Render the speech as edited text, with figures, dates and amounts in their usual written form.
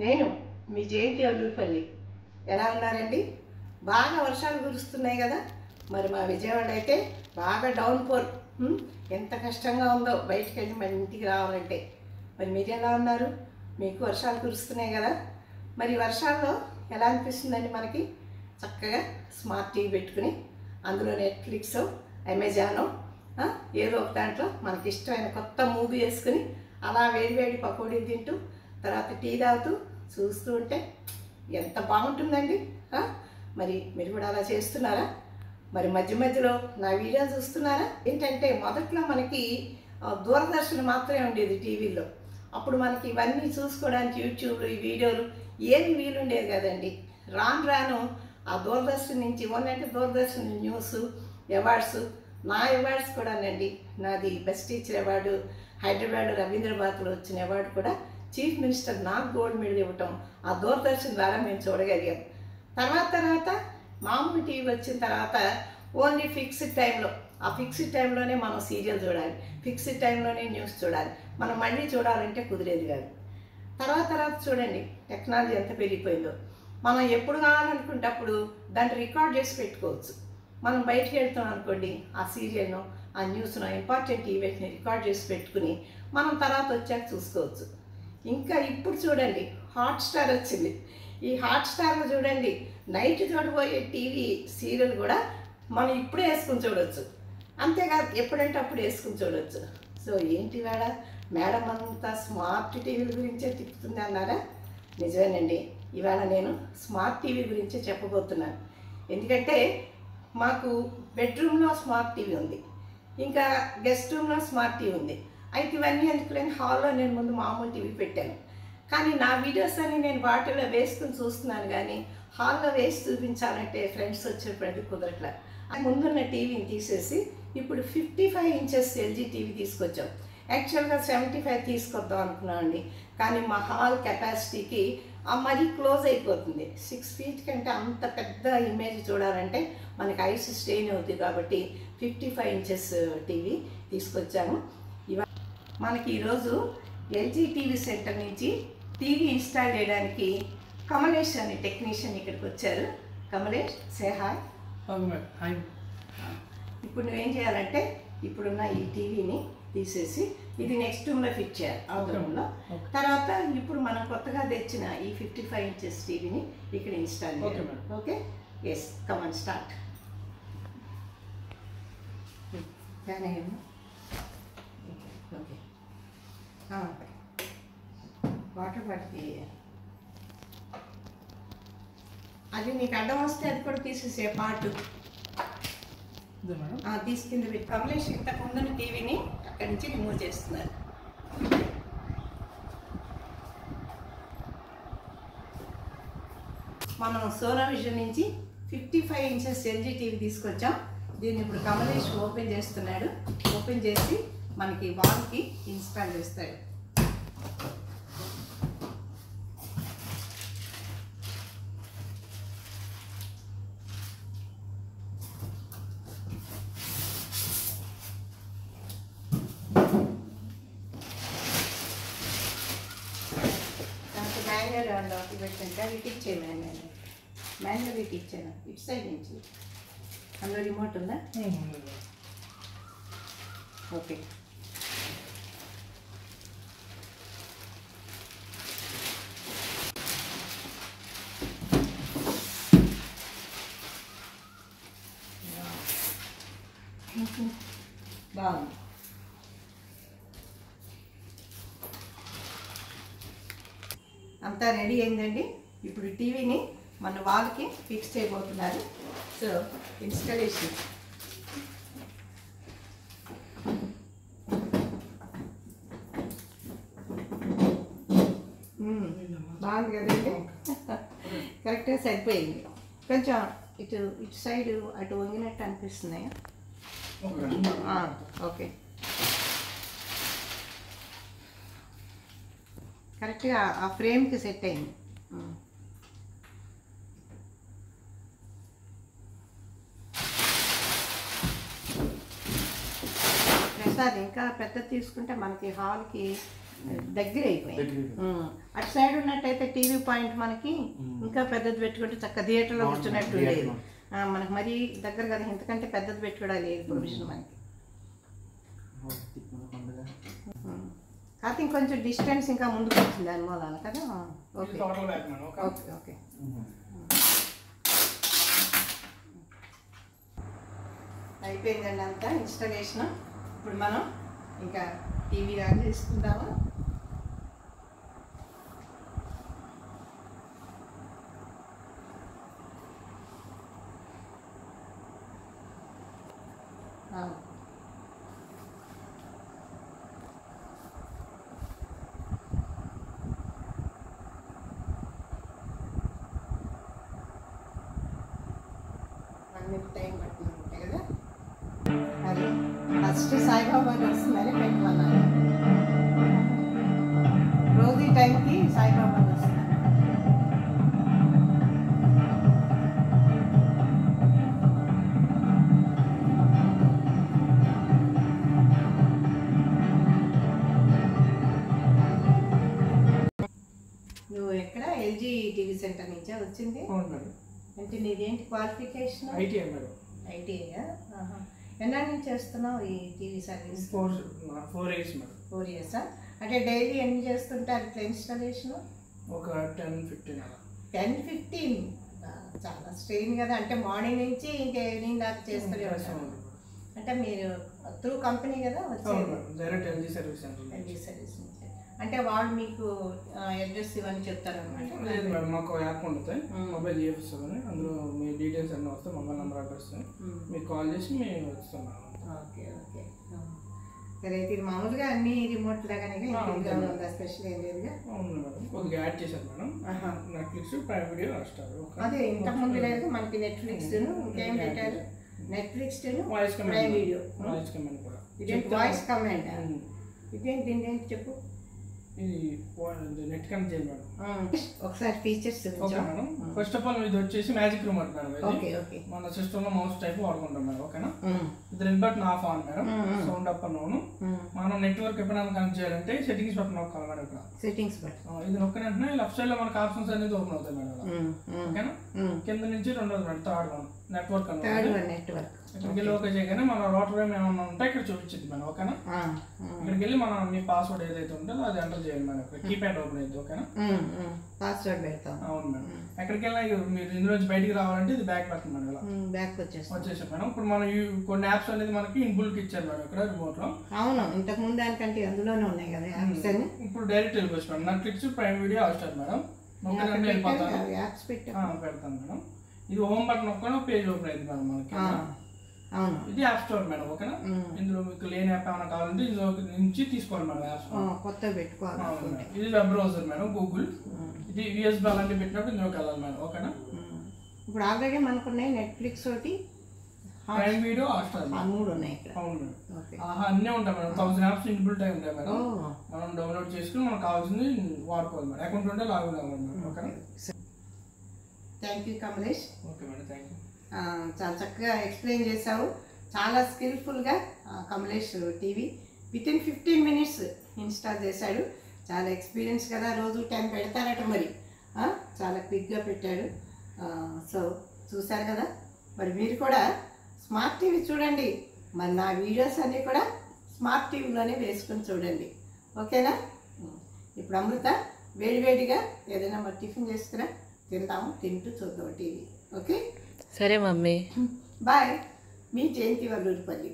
నేను మీ జయంతి అల్లూరిపల్లి. ఎలా ఉన్నారండి? బాగా వర్షాలు కురుస్తున్నాయి కదా. మరి మా విజయవాడ అయితే బాగా డౌన్ఫాల్. ఎంత కష్టంగా ఉందో బయటికి వెళ్ళి మన ఇంటికి రావాలంటే. మరి మీరు ఎలా ఉన్నారు? మీకు వర్షాలు కురుస్తున్నాయి కదా. మరి వర్షాల్లో ఎలా అనిపిస్తుందండి మనకి? చక్కగా స్మార్ట్ టీవీ పెట్టుకుని అందులో నెట్ఫ్లిక్స్, అమెజాను ఏదో ఒక దాంట్లో మనకి ఇష్టమైన కొత్త మూవీ వేసుకుని అలా వేడివేడి పకోడీలు తింటూ తర్వాత టీ తాగుతూ చూస్తూ ఉంటే ఎంత బాగుంటుందండి. మరి మీరు కూడా అలా చేస్తున్నారా? మరి మధ్య మధ్యలో నా వీడియోలు చూస్తున్నారా? ఏంటంటే మొదట్లో మనకి దూరదర్శన్ మాత్రమే ఉండేది టీవీలో. అప్పుడు మనకి ఇవన్నీ చూసుకోవడానికి యూట్యూబ్లు, ఈ వీడియోలు ఏమి వీలుండేది కదండి. రాను రాను ఆ దూరదర్శన్ నుంచి అంటే దూరదర్శన్ న్యూస్, అవార్డ్స్, నా అవార్డ్స్ కూడానండి. నాది బెస్ట్ టీచర్ అవార్డు, హైదరాబాద్ రవీంద్రభారతిలో వచ్చిన అవార్డు కూడా చీఫ్ మినిస్టర్ నాకు గోల్డ్ మెడల్ ఇవ్వటం ఆ దూరదర్శన్ ద్వారా మేము చూడగలిగాం. తర్వాత మామూలు టీవీ వచ్చిన తర్వాత ఓన్లీ ఫిక్స్డ్ టైంలో, ఆ ఫిక్స్డ్ టైంలోనే మనం సీరియల్ చూడాలి, ఫిక్స్డ్ టైంలోనే న్యూస్ చూడాలి. మనం మళ్ళీ చూడాలంటే కుదిరేది కాదు. తర్వాత చూడండి టెక్నాలజీ ఎంత పెరిగిపోయిందో. మనం ఎప్పుడు కావాలనుకుంటే అప్పుడు దాన్ని రికార్డ్ చేసి పెట్టుకోవచ్చు. మనం బయటికి వెళ్తాం అనుకోండి, ఆ సీరియల్ను, ఆ న్యూస్ను, ఇంపార్టెంట్ ఈవెంట్ని రికార్డ్ చేసి పెట్టుకుని మనం తర్వాత వచ్చాక చూసుకోవచ్చు. ఇంకా ఇప్పుడు చూడండి హాట్స్టార్ వచ్చింది. ఈ హాట్స్టార్లో చూడండి నైట్ చూడబోయే టీవీ సీరియల్ కూడా మనం ఇప్పుడే వేసుకుని చూడవచ్చు. అంతేకాదు ఎప్పుడంటే అప్పుడు వేసుకుని చూడవచ్చు. సో ఏంటి వేళ మేడం అంతా స్మార్ట్ టీవీల గురించే తిప్పుతుంది అన్నారా? నిజమేనండి. ఇవాళ నేను స్మార్ట్ టీవీ గురించే చెప్పబోతున్నాను. ఎందుకంటే మాకు బెడ్రూమ్లో స్మార్ట్ టీవీ ఉంది, ఇంకా గెస్ట్ రూమ్లో స్మార్ట్ టీవీ ఉంది. అయితే ఇవన్నీ ఎందుకులేని హాల్లో నేను ముందు మామూలు టీవీ పెట్టాను. కానీ నా వీడియోస్ అని నేను వాటిలో వేసుకుని చూస్తున్నాను, కానీ హాల్లో వేసి చూపించాలంటే ఫ్రెండ్స్ వచ్చినప్పుడు అది కుదరట్లా. ముందున్న టీవీని తీసేసి ఇప్పుడు 55 ఇంచెస్ ఎల్జీ టీవీ తీసుకొచ్చాం. యాక్చువల్గా 75 తీసుకొద్దాం అనుకున్నామండి, కానీ మా హాల్ కెపాసిటీకి మరీ క్లోజ్ అయిపోతుంది. 6 feet కంటే అంత పెద్ద ఇమేజ్ చూడాలంటే మనకి ఐస్ స్ట్రెయిన్ అవుతుంది. కాబట్టి 55 ఇంచెస్ టీవీ తీసుకొచ్చాము. మనకి ఈరోజు ఎల్జీ టీవీ సెంటర్ నుంచి టీవీ ఇన్స్టాల్ చేయడానికి కమలేష్ అనే టెక్నీషియన్ ఇక్కడికి వచ్చారు. Kamlesh, say hi. ఇప్పుడు నువ్వేం చేయాలంటే ఇప్పుడున్న ఈ టీవీని తీసేసి ఇది నెక్స్ట్ రూమ్లో ఫిట్ చేయాలి, అవుట్ రూమ్లో. తర్వాత ఇప్పుడు మనం కొత్తగా తెచ్చిన ఈ 55 ఇంచెస్ టీవీని ఇక్కడ ఇన్స్టాల్ చేయాలి. Okay, yes, come on start. Okay, water bottle అది నీకు అడ్డం వస్తే అది కూడా తీసేసే పాటు తీసుకుంది పెట్టి. కమలేష్ ఇంతకు ముందున్న టీవీని అక్కడి నుంచి రిమూవ్ చేస్తున్నారు. మనం సోనా విజన్ నుంచి 55 ఇంచెస్ ఎల్జీ టీవీ తీసుకొచ్చాం. దీన్ని ఇప్పుడు కమలేష్ ఓపెన్ చేస్తున్నాడు. ఓపెన్ చేసి మనకి వాల్కి ఇన్స్టాల్ చేస్తాడు. మాన్యువల్ ఏమన్నా ఒకటి పెట్టంటే అవి ఇచ్చాయి. మాన్యువల్ ఇటు ఇచ్చాను, ఇటు సైడ్ నుంచి. అందులో రిమోట్ ఉందా? ఓకే, బాగుంది. అంతా రెడీ అయిందండి. ఇప్పుడు టీవీని మన వాల్కి ఫిక్స్ చేయబోతున్నారు. సో ఇన్స్టాలేషన్ బాగుంది కదండి. కరెక్ట్గా సరిపోయింది. కొంచెం ఇటు సైడ్ అటు వంగినట్టు అనిపిస్తున్నాయా? ఓకే, కరెక్ట్గా ఆ ఫ్రేమ్కి సెట్ అయింది. ప్రసాద్ ఇంకా పెద్ద తీసుకుంటే మనకి హాల్కి దగ్గర అయిపోయింది. అటు సైడ్ ఉన్నట్టయితే టీవీ పాయింట్ మనకి ఇంకా పెద్దది పెట్టుకుంటే చక్క థియేటర్లో కూర్చున్నట్టు ఉండేది. మనకు మరీ దగ్గర కదా, ఇంతకంటే పెద్దది పెట్టుకోవడం లేదు ప్రొవిజన్ మనకి. కాకపోతే ఇంకొంచెం డిస్టెన్స్ ఇంకా ముందుకు వచ్చింది దాని మూలాన కదా. Okay okay okay. అయిపోయిందండి అంతా ఇన్స్టాలేషన్. ఇప్పుడు మనం ఇంకా టీవీ ఆన్ చేసుకుందాము. టైం పడుతుంది ఉంటాయి కదా. అది ఫస్ట్ సాయిబాబా వస్తుందని పెట్టమన్నాను. రోజు ఈ టైంకి సాయిబాబా వస్తున్నారు. నువ్వు ఎక్కడ ఎల్జీ టీవీ సెంటర్ నుంచా వచ్చింది? అంటే నీదేంటి క్వాలిఫికేషన్? ఐటీఐ. ఎన్నాళ్ళ నుంచి చేస్తున్నావు ఈ TV service? 4 years madam. 4 years. అంటే డైలీ ఎన్ని చేస్తుంటారు ఇట్లా ఇన్స్టాలేషన్? ఒక 10-15 అలా. 10-15 చాలా స్ట్రెయిన్ కదా. అంటే మార్నింగ్ నుంచి ఇంకా ఈవినింగ్ దాకా చేస్తూనే ఉంటారు. అంటే మీరు త్రూ కంపెనీ కదా వచ్చేది? Direct LG service. LG service నుంచి. అంటే వాళ్ళు మీకు అడ్రస్ ఇవన్నీ చెప్తారనమాట? లేదు మేడం, మాకు యాప్ ఉంటుంది మొబైల్ జిఎఫ్ఎస్ అని. అందులో మీ డీటెయిల్స్ అన్నీ వస్తాయి, మొబైల్ నెంబర్ అడ్రస్ మీకు కాల్ చేసి మేము వస్తాం. Okay okay. సరే అయితే ఇది మామూలుగా అన్ని రిమోట్ లాగానే ఉందా? స్పెషల్ ఏం లేదుగా? అవును మేడం, కొద్దిగా యాడ్ చేశారు madam. Netflix, prime video, Hotstar. అదే ఇంతకుముందు లేదు మనకి నెట్ఫ్లిక్స్, ఇంకేం పెట్టారు? Netflix, prime video, voice command కూడా. ఇదేంటి వాయిస్ కమాండ్? ఇదేంటి ఏంటి చెప్పు. ఇది నెట్ కనెక్ట్ చేయండి మేడం. ఒకసారి features. Okay madam. First of all ఇది వచ్చేసి magic remote madam. Okay okay. మన సిస్టమ్ లో మౌస్ టైప్ వాడుకుంటాం మేడం. ఓకేనా? ఇది red button off on madam, sound up and on. మనం నెట్వర్క్ ఎప్పుడైనా కనెక్ట్ చేయాలంటే సెట్టింగ్స్ బటన్ నొక్కాలి మేడం. ఇక్కడ సెట్టింగ్స్ బటన్ ఇది నొక్కిన వెంటనే లెఫ్ట్ సైడ్ లో మనకి ఆప్షన్స్ అనేది ఓపెన్ అవుతాయి మేడం. ఓకేనా? కింద నుంచి రెండోది madam, third one network network. ఇక్కడికి వెళ్ళి ఓకే చేయగానే మన రోటర్ వేమ్ ఏమన్నా ఉంటే ఇక్కడ చూపించింది మేడం. ఓకేనా? ఇక్కడికి వెళ్ళి మనం మీ పాస్వర్డ్ ఏదైతే ఉంటుందో అది ఎంటర్ చేయండి మేడం. కీప్యాడ్ ఓపెన్ అయితే. ఓకేనా? పాస్వర్డ్ పెడతాం. అవును మేడం. ఎక్కడికి వెళ్ళినా మీరు ఇందులో నుంచి బయటికి రావాలంటే ఇది బ్యాక్ బటన్ మేడం. ఇలా బ్యాక్ వచ్చేసాం మేడం. ఇప్పుడు మనం కొన్ని యాప్స్ అనేది మనకి ఇన్బుల్ట్ ఇచ్చారు మేడం ఇక్కడ రిమోట్ లో. అవును, ఇంతకు ముందు దానికంటే అందులోనే ఉన్నాయి కదా యాప్స్ అని. ఇప్పుడు డైరెక్ట్ వెళ్ళిపోవచ్చు madam. Netflix, prime video, Hotstar madam. పెడతాను మేడం. ఇది హోమ్ బటన్ నొక్కడం పేజ్ ఓపెన్ అయింది మేడం మనకి. ఇది యాప్ స్టోర్ మేడం. ఓకేనా? ఇందులో మీకు లేని యాప్ ఏమైనా కావాలంటే ఇందులో నుంచి తీసుకోవాలి మేడం. యాప్స్ కొత్త పెట్టుకోవాలి. ఇది వెబ్ బ్రౌజర్ మేడం, గూగుల్. ఇది యూఎస్బీ అలాంటివి పెట్టినప్పుడు ఇందులోకి వెళ్ళాలి మేడం. ఓకేనా? ఇప్పుడు ఆల్రెడీ మనకున్నాయి నెట్ఫ్లిక్స్ ఒకటి, ప్రైమ్ వీడియో, హాట్స్టార్ 3 ఉన్నాయి ఇక్కడ. అవును మేడం. అన్నీ ఉంటాయి మేడం. 1000 యాప్స్ ఇన్బుల్ట్ అయి ఉంటాయి మేడం. మనం డౌన్లోడ్ చేసుకుని మనకు కావాల్సింది వాడుకోవాలి మేడం. అకౌంట్ ఉంటే లాగిన్ అవ్వాలి మేడం. ఓకేనా? Thank you Kamlesh. Okay madam, thank you. చాలా చక్కగా ఎక్స్ప్లెయిన్ చేశావు. చాలా స్కిల్ఫుల్గా Kamlesh TV within 15 minutes install చేశాడు. చాలా ఎక్స్పీరియన్స్ కదా. రోజు 10 పెడతారట మరి. చాలా క్విక్గా పెట్టాడు. సో చూశారు కదా. మరి మీరు కూడా స్మార్ట్ టీవీ చూడండి. మరి నా వీడియోస్ అన్నీ కూడా స్మార్ట్ టీవీలోనే వేసుకొని చూడండి. ఓకేనా? ఇప్పుడు అమృత వేడివేడిగా ఏదైనా మరి టిఫిన్ చేసుకురా, తింటాము. తింటూ చూద్దాం టీవీ. ఓకే? సరే మమ్మీ. బాయ్. మీ జయంతి వల్లూరుపల్లి.